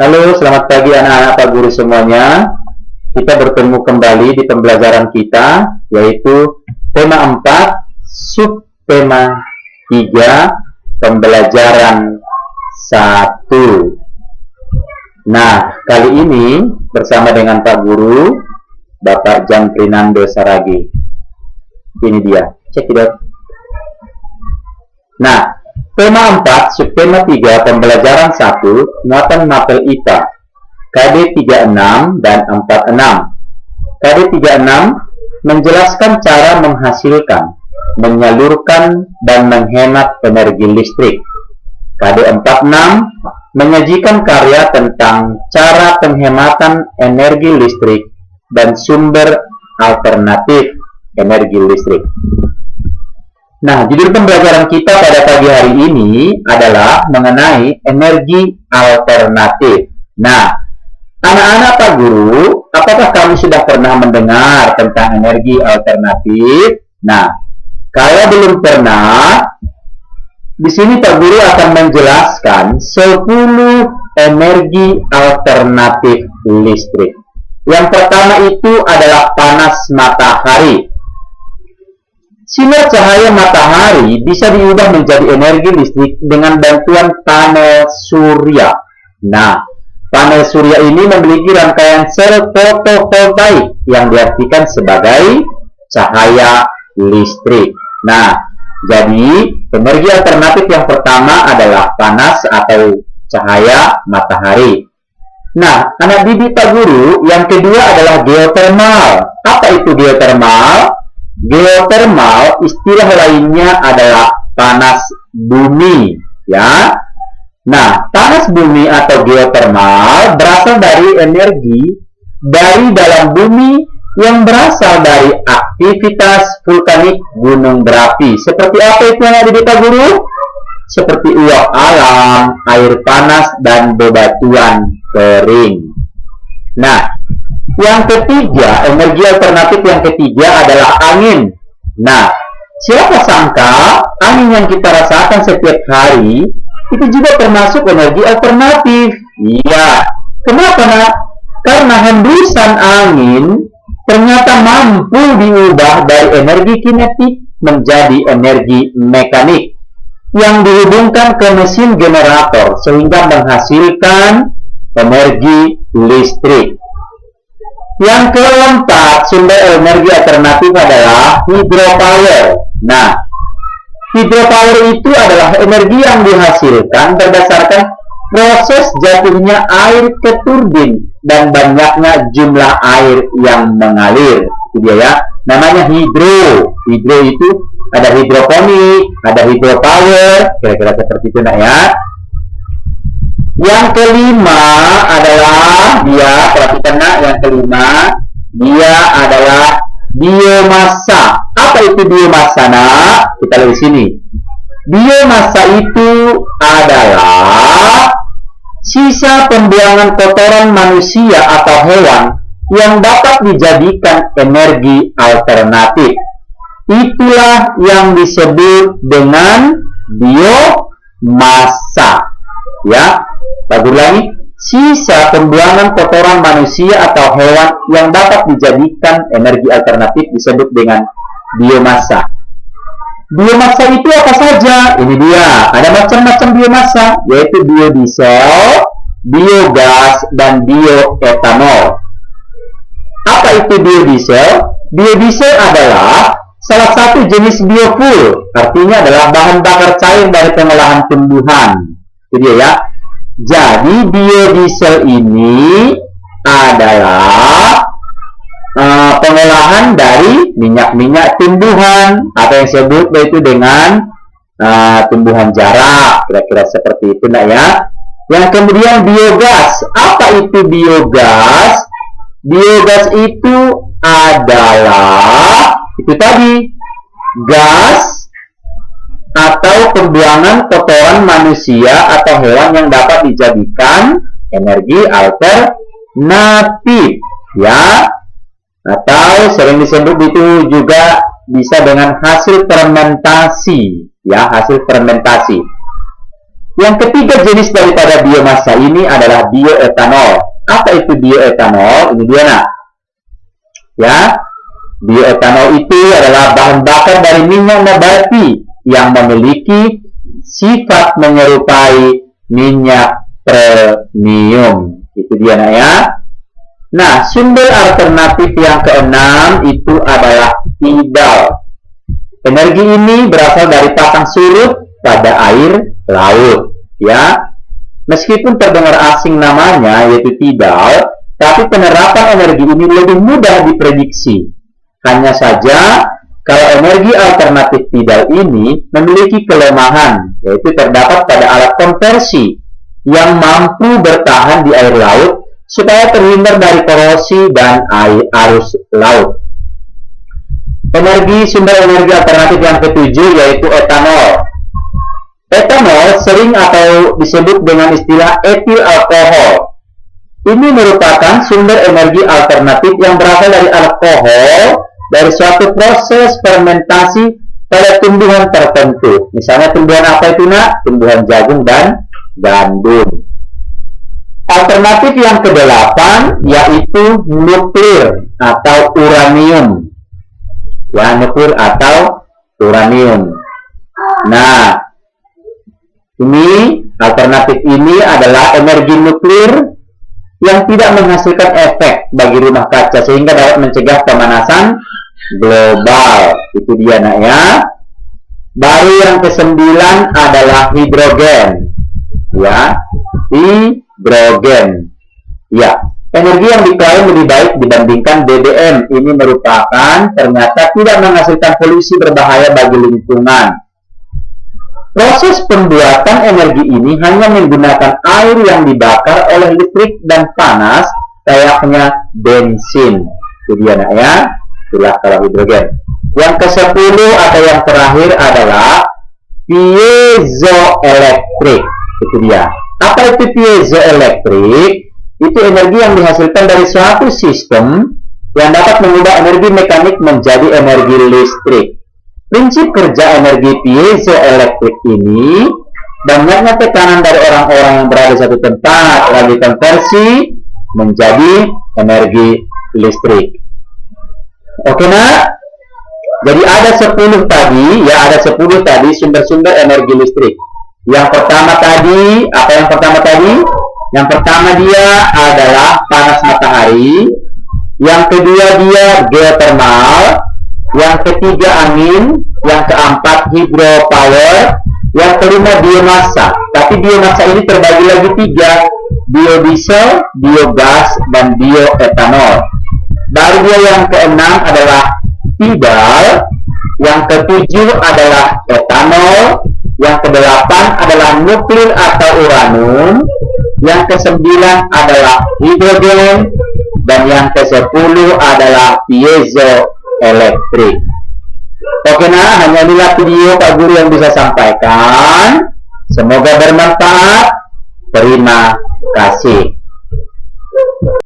Halo, selamat pagi anak-anak Pak Guru semuanya. Kita bertemu kembali di pembelajaran kita, yaitu tema 4, subtema 3, pembelajaran 1. Nah, kali ini bersama dengan Pak Guru, Bapak Jamprinando Saragi. Ini dia, cekidot. Nah, tema 4, subtema 3, pembelajaran 1, muatan mapel IPA, KD 36 dan 46. KD 36 menjelaskan cara menghasilkan, menyalurkan, dan menghemat energi listrik. KD 46 menyajikan karya tentang cara penghematan energi listrik dan sumber alternatif energi listrik. Nah, judul pembelajaran kita pada pagi hari ini adalah mengenai energi alternatif. Nah, anak-anak Pak Guru, apakah kamu sudah pernah mendengar tentang energi alternatif? Nah, kalau belum pernah, di sini Pak Guru akan menjelaskan 10 energi alternatif listrik. Yang pertama itu adalah panas matahari. Sinar cahaya matahari bisa diubah menjadi energi listrik dengan bantuan panel surya. Nah, panel surya ini memiliki rangkaian sel fotovoltaik yang diartikan sebagai cahaya listrik. Nah, jadi energi alternatif yang pertama adalah panas atau cahaya matahari. Nah, anak didik Pak Guru, yang kedua adalah geotermal. Apa itu geotermal? Geotermal istilah lainnya adalah panas bumi, ya. Nah, panas bumi atau geotermal berasal dari energi dari dalam bumi yang berasal dari aktivitas vulkanik gunung berapi. Seperti apa itu yang ada di Pak Guru? Seperti uap alam, air panas, dan bebatuan kering. Nah, yang ketiga, energi alternatif yang ketiga adalah angin. Nah, siapa sangka angin yang kita rasakan setiap hari itu juga termasuk energi alternatif. Iya. Kenapa, nak? Karena hembusan angin ternyata mampu diubah dari energi kinetik menjadi energi mekanik yang dihubungkan ke mesin generator sehingga menghasilkan energi listrik. Yang keempat, sumber energi alternatif adalah hydropower. Nah, hydropower itu adalah energi yang dihasilkan berdasarkan proses jatuhnya air ke turbin dan banyaknya jumlah air yang mengalir. Itu dia ya, namanya hidro. Hidro itu ada hidroponik, ada hydropower, kira-kira seperti itu nak ya. Yang kelima adalah dia, perhatikan nak, yang kelima dia adalah biomasa. Apa itu biomasa, nak? Kita lihat di sini. Biomasa itu adalah sisa pembuangan kotoran manusia atau hewan yang dapat dijadikan energi alternatif. Itulah yang disebut dengan biomasa. Ya, bagus lagi, sisa pembuangan kotoran manusia atau hewan yang dapat dijadikan energi alternatif disebut dengan biomasa. Biomasa itu apa saja? Ini dia, ada macam-macam biomasa, yaitu biodiesel, biogas, dan bioetanol. Apa itu biodiesel? Biodiesel adalah salah satu jenis biofuel, artinya adalah bahan bakar cair dari pengolahan tumbuhan. Itu dia ya. Jadi biodiesel ini adalah pengolahan dari minyak-minyak tumbuhan atau yang disebut yaitu dengan tumbuhan jarak, kira-kira seperti itu nak ya. Yang kemudian biogas. Apa itu biogas? Biogas itu adalah itu tadi, gas atau pembuangan kotoran manusia atau hewan yang dapat dijadikan energi alternatif, ya. Atau sering disebut itu juga bisa dengan hasil fermentasi, ya, hasil fermentasi. Yang ketiga jenis daripada biomasa ini adalah bioetanol. Apa itu bioetanol? Ini dia nak. Ya, bioetanol itu adalah bahan bakar dari minyak nabati yang memiliki sifat menyerupai minyak premium. Itu dia nak ya. Nah, sumber alternatif yang keenam itu adalah tidal. Energi ini berasal dari pasang surut pada air laut, ya. Meskipun terdengar asing namanya yaitu tidal, tapi penerapan energi ini lebih mudah diprediksi. Hanya saja kalau energi alternatif tidal ini memiliki kelemahan, yaitu terdapat pada alat konversi yang mampu bertahan di air laut supaya terhindar dari korosi dan arus laut. Sumber energi alternatif yang ketujuh yaitu etanol. Etanol sering atau disebut dengan istilah etil alkohol. Ini merupakan sumber energi alternatif yang berasal dari alkohol dari suatu proses fermentasi pada tumbuhan tertentu. Misalnya tumbuhan apa itu nak? Tumbuhan jagung dan gandum. Alternatif yang kedelapan yaitu nuklir atau uranium. Ya, nuklir atau uranium. Nah, ini alternatif ini adalah energi nuklir yang tidak menghasilkan efek bagi rumah kaca sehingga dapat mencegah pemanasan global. Itu dia nak ya. Baru yang kesembilan adalah hidrogen. Ya, hidrogen. Ya, energi yang diklaim lebih baik dibandingkan BBM. Ini merupakan ternyata tidak menghasilkan polusi berbahaya bagi lingkungan. Proses pembuatan energi ini hanya menggunakan air yang dibakar oleh listrik dan panas, kayaknya bensin. Itu dia nak ya. Itulah kalau hidrogen. Yang ke-10 atau yang terakhir adalah piezoelektrik. Itu dia. Apa itu piezoelektrik? Itu energi yang dihasilkan dari suatu sistem yang dapat mengubah energi mekanik menjadi energi listrik. Prinsip kerja energi piezoelektrik ini, banyaknya tekanan dari orang-orang yang berada di satu tempat lalu dikonversi menjadi energi listrik. Oke nak? Jadi ada 10 tadi, ya ada 10 tadi sumber-sumber energi listrik. Yang pertama tadi, apa yang pertama tadi? Yang pertama dia adalah panas matahari. Yang kedua dia geothermal. Yang ketiga angin. Yang keempat hydropower. Yang kelima biomasa. Tapi biomasa ini terbagi lagi 3. Biodiesel, biogas, dan bioetanol. Baru dia yang keenam adalah tidal. Yang ketujuh adalah etanol. Yang kedelapan adalah nuklir atau uranium. Yang ke-9 adalah hidrogen. Dan yang ke-10 adalah piezoelektrik. Oke nah, hanya inilah video Pak Guru yang bisa sampaikan. Semoga bermanfaat. Terima kasih.